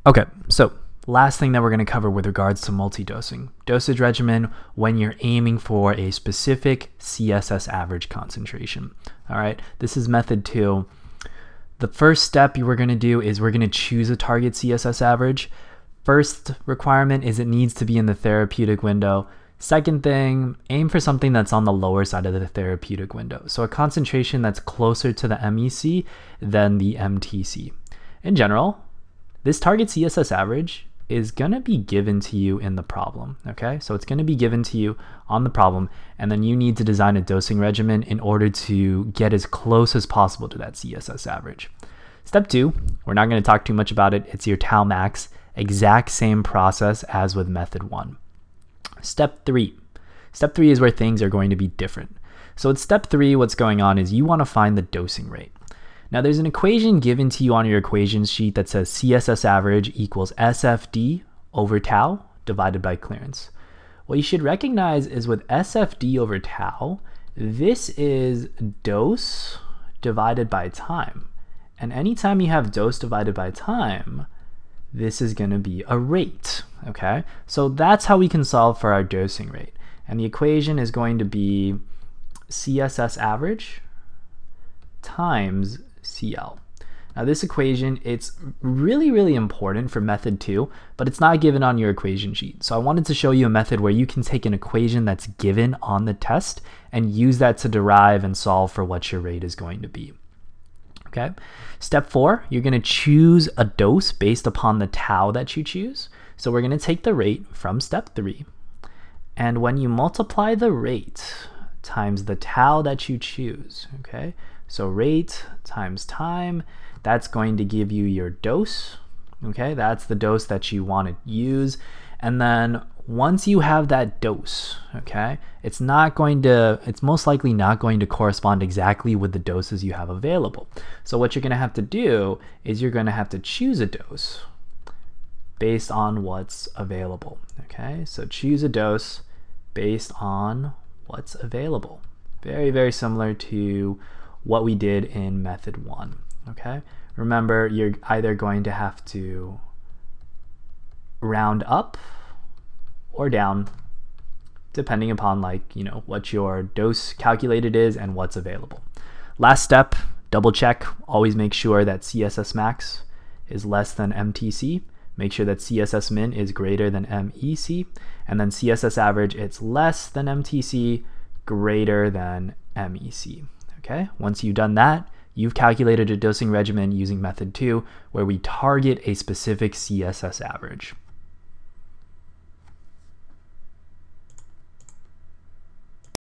Okay, so last thing that we're going to cover with regards to multi-dosing. Dosage regimen when you're aiming for a specific CSS average concentration. All right, this is method 2. The first step we're going to do is we're going to choose a target CSS average. First requirement is it needs to be in the therapeutic window. Second thing, aim for something that's on the lower side of the therapeutic window. So a concentration that's closer to the MEC than the MTC. In general, this target CSS average is going to be given to you in the problem, okay? So it's going to be given to you on the problem, and then you need to design a dosing regimen in order to get as close as possible to that CSS average. Step 2, we're not going to talk too much about it. It's your tau max, exact same process as with method 1. Step 3. Step 3 is where things are going to be different. So at step 3, what's going on is you want to find the dosing rate. Now there's an equation given to you on your equations sheet that says CSS average equals SFD over tau divided by clearance. What you should recognize is with SFD over tau, this is dose divided by time. And anytime you have dose divided by time, this is going to be a rate, okay? So that's how we can solve for our dosing rate. And the equation is going to be CSS average times CL. Now this equation, it's really important for method 2, but it's not given on your equation sheet. So I wanted to show you a method where you can take an equation that's given on the test and use that to derive and solve for what your rate is going to be. Okay. Step 4, you're going to choose a dose based upon the tau that you choose. So we're going to take the rate from step 3, and when you multiply the rate times the tau that you choose, okay, so rate times time, that's going to give you your dose. Okay, that's the dose that you want to use. And then once you have that dose, okay, it's most likely not going to correspond exactly with the doses you have available. So what you're going to have to do is you're going to have to choose a dose based on what's available. Okay, so choose a dose based on what's available. Very similar to what we did in method 1. Okay, remember you're either going to have to round up or down depending upon what your dose calculated is and what's available. Last step, double check, always make sure that CSS max is less than MTC. Make sure that CSS min is greater than MEC, and then CSS average, it's less than MTC, greater than MEC. Okay, once you've done that, you've calculated a dosing regimen using method 2 where we target a specific CSS average.